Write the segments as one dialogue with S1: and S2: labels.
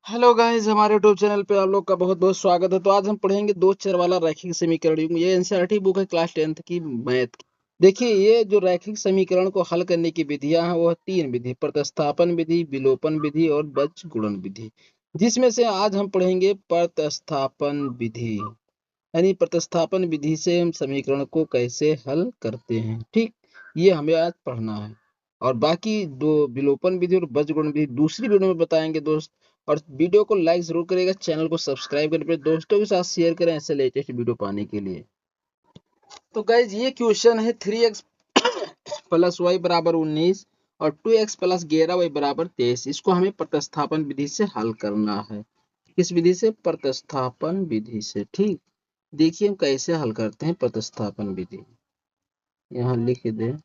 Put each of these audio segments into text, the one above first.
S1: Hello guys, हमारे YouTube channel पे आप लोग का बहुत बहुत स्वागत है। तो आज हम पढ़ेंगे दो चर वाला रैखिक समीकरण। ये एनसीईआरटी बुक है क्लास 10th की मैथ की। देखिए, ये जो रैखिक समीकरण को हल करने की विधियां हैं वो है तीन विधि: प्रतिस्थापन विधि, विलोपन विधि और बीजगुणन विधि। जिसमें से आज हम पढ़ेंगे प्रतिस्थापन विधि। यानी प्रतिस्थापन विधि से हम समीकरण को कैसे हल करते हैं। ठीक, ये हमें आज पढ़ना है। और बाकी दो विलोपन विधि और बीजगुणन विधि दूसरी वीडियो में बताएंगे दोस्त। और वीडियो को लाइक जरूर करेगा, चैनल को सब्सक्राइब करें, अपने दोस्तों के साथ शेयर करें ऐसे लेटेस्ट वीडियो पाने के लिए। तो गाइज, ये क्वेश्चन है 3x प्लस वाई बराबर 19 और 2x प्लस 11y बराबर 23। इसको हमें प्रतिस्थापन विधि से हल करना है। किस विधि से? प्रतिस्थापन विधि से। ठीक, देखिए हम कैसे हल करते हैं प्रतिस्थापन विधि। यहाँ लिख दे।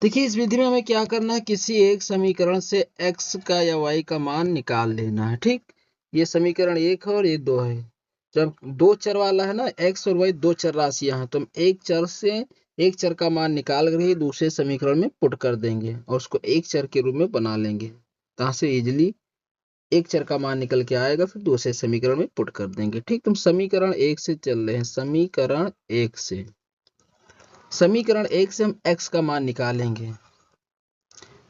S1: देखिए, इस विधि में हमें क्या करना है, किसी एक समीकरण से x का या y का मान निकाल लेना है। ठीक, ये समीकरण 1 है और ये 2 है। जब दो चर वाला है ना, x और y दो चर राशियां हैं, तो हम एक चर से एक चर का मान निकाल कर ही दूसरे समीकरण में पुट कर देंगे और उसको एक चर के रूप में बना लेंगे। कहाँ से इजिली एक चर का मान निकल के आएगा, फिर दूसरे समीकरण में पुट कर देंगे। ठीक, तुम समीकरण 1 से चल रहे हैं। समीकरण 1 से हम x का मान निकालेंगे।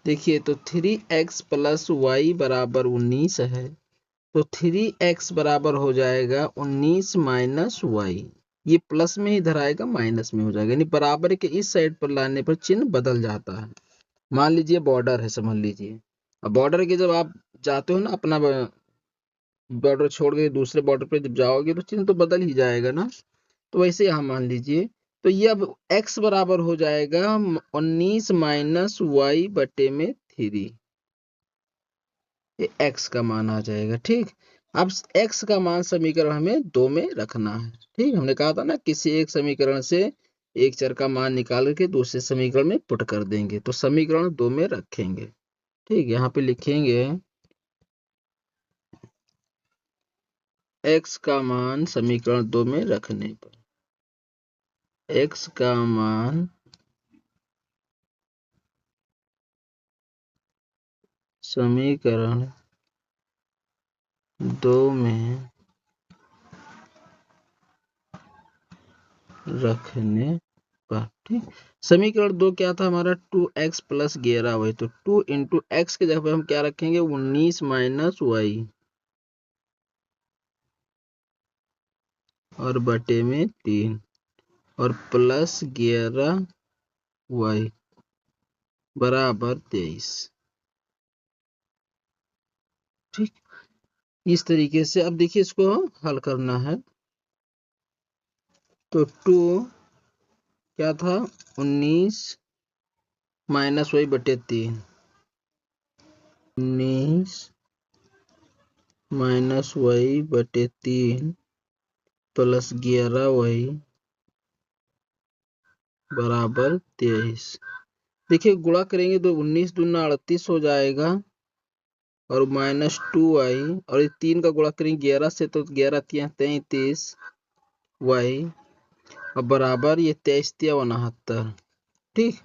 S1: देखिए, तो 3x प्लस वाई बराबर 19 है, तो 3x बराबर हो जाएगा 19 माइनस वाई। ये प्लस में ही इधर आएगा, माइनस में हो जाएगा, यानी बराबर के इस साइड पर लाने पर चिन्ह बदल जाता है। मान लीजिए बॉर्डर है, समझ लीजिए। अब बॉर्डर के जब आप जाते हो ना, अपना बॉर्डर छोड़ के दूसरे बॉर्डर पे जब जाओगे तो चिन्ह तो बदल ही जाएगा ना। तो वैसे यहाँ मान लीजिए, तो ये अब x बराबर हो जाएगा 19 माइनस वाई बटे में 3। ये x का मान आ जाएगा। ठीक, अब x का मान समीकरण हमें 2 में रखना है। ठीक, हमने कहा था ना, किसी एक समीकरण से एक चर का मान निकाल के दूसरे समीकरण में पुट कर देंगे, तो समीकरण 2 में रखेंगे। ठीक, यहाँ पे लिखेंगे x का मान समीकरण 2 में रखने पर x का मान समीकरण 2 में रखने पर। ठीक, समीकरण 2 क्या था हमारा? 2x plus 11y। तो 2 इंटू एक्स के जगह पे हम क्या रखेंगे? 19 माइनस वाई और बटे में 3 और प्लस 11y बराबर 23। ठीक, इस तरीके से अब देखिए इसको हल करना है। तो 2 क्या था? 19 माइनस वाई बटे 3, 19 माइनस वाई बटे 3 प्लस 11y बराबर 23। देखिए, गुणा करेंगे तो 19 दूना 38 हो जाएगा और माइनस 2y, और ये 3 का गुणा करेंगे 11 से तो 11 तिया 33 y और बराबर ये 23 तिया 69। ठीक,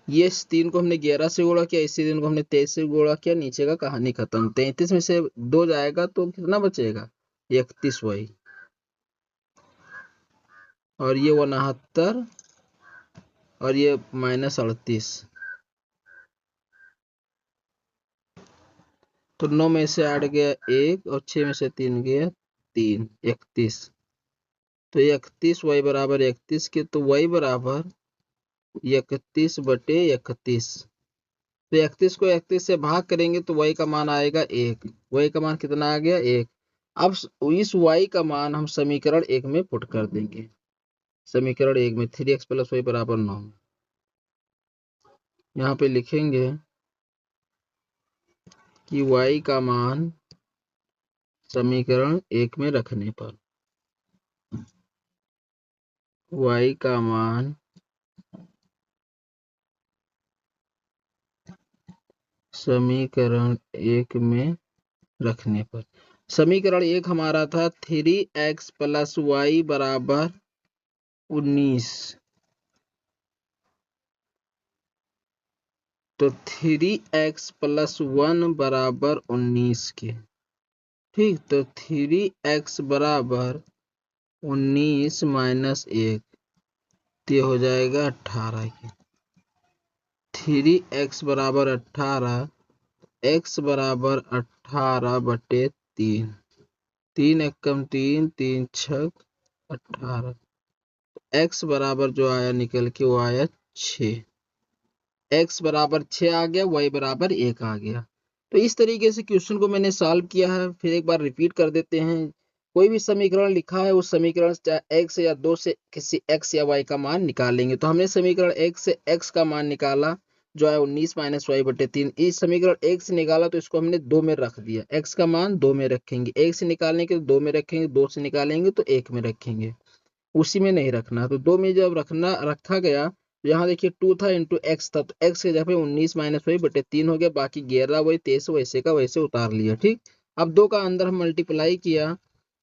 S1: ये 3 को हमने 11 से गुणा किया, इसी 3 को हमने 23 से गुणा किया, नीचे का कहानी खत्म। 33 में से 2 जाएगा तो कितना बचेगा? 31y और ये 69 और ये माइनस 38। तो 9 में से 8 गया 1 और 6 में से 3 गया 3, 31। तो 31y बराबर 31 के, तो y बराबर 31 बटे 31। तो 31 को 31 से भाग करेंगे तो y का मान आएगा 1। y का मान कितना आ गया? 1। अब इस y का मान हम समीकरण 1 में पुट कर देंगे। समीकरण 1 में 3x प्लस वाई बराबर 9, यहाँ पे लिखेंगे कि y का मान समीकरण 1 में रखने पर y का मान समीकरण 1 में रखने पर, समीकरण 1 हमारा था 3x प्लस वाई बराबर 19, तो 3x + 1 बराबर 19 के। ठीक, तो 3x बराबर 19 - 1, तो ये हो जाएगा 18 के। 3x बराबर 18, x बराबर 18/3, 3 एकम 3, 3 छक 18, x बराबर जो आया निकल के वो आया 6। x बराबर 6 आ गया, y बराबर 1 आ गया। तो इस तरीके से क्वेश्चन को मैंने सॉल्व किया है। फिर एक बार रिपीट कर देते हैं। कोई भी समीकरण लिखा है, उस समीकरण से चाहे x या 2 से किसी x या y का मान निकालेंगे। तो हमने समीकरण 1 से x का मान निकाला जो है 19 - y/3। इस समीकरण 1 से निकाला तो इसको हमने 2 में रख दिया। x का मान 2 में रखेंगे, 1 से निकालने के तो 2 में रखेंगे, 2 से निकालेंगे तो 1 में रखेंगे, उसी में नहीं रखना। तो 2 में जब रखा गया तो यहाँ देखिए 2 था इंटू एक्स था, तो एक्स के जगह पे 19 - y/3 हो गया, बाकी 11 वही 23 वैसे का वैसे उतार लिया। ठीक, अब 2 का अंदर हम मल्टीप्लाई किया,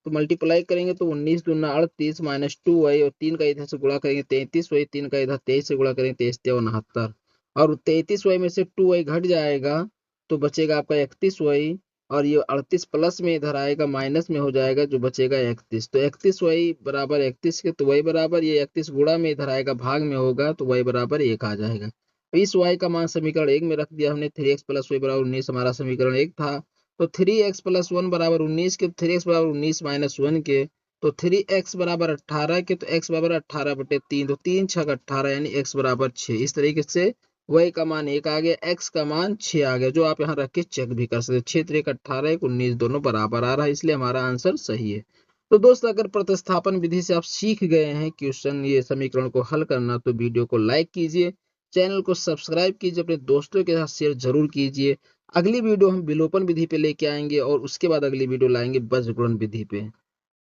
S1: तो मल्टीप्लाई करेंगे तो 19 दूना 38 - 2y, और 3 का इधर से गुणा करेंगे 33y, 3 का इधर 23 से गुणा करेंगे 23 × 69, और 33y में से 2y घट जाएगा तो बचेगा आपका 31y, और ये 38 प्लस में इधर आएगा माइनस में हो जाएगा, जो बचेगा 31। तो 31y बराबर 31 के, तो y बराबर ये 31 गुणा में इधर आएगा भाग में होगा, तो y बराबर 1 आ जाएगा। तो इस y का मान समीकरण 1 में रख दिया हमने। 3x + y बराबर 19 हमारा समीकरण 1 था। तो 3x + 1 बराबर 19 के, 3x बराबर 19 - 1 के, तो 3x बराबर 18 के, तो x बराबर 18/3, तो 3 छक 18 यानी x बराबर 6। इस तरीके से y का मान 1 आ गया, x का मान 6 आ गया, जो आप यहाँ रख के चेक भी कर सकते। 6 3 18 1 19 दोनों बराबर आ रहा है, इसलिए हमारा आंसर सही है। तो दोस्त अगर प्रतिस्थापन विधि से आप सीख गए हैं क्वेश्चन ये समीकरण को हल करना, तो वीडियो को लाइक कीजिए, चैनल को सब्सक्राइब कीजिए, अपने दोस्तों के साथ शेयर जरूर कीजिए। अगली वीडियो हम विलोपन विधि पे लेके आएंगे, और उसके बाद अगली वीडियो लाएंगे बीजगणित विधि पे।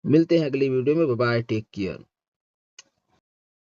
S1: मिलते हैं अगली वीडियो में। Bye bye, take care.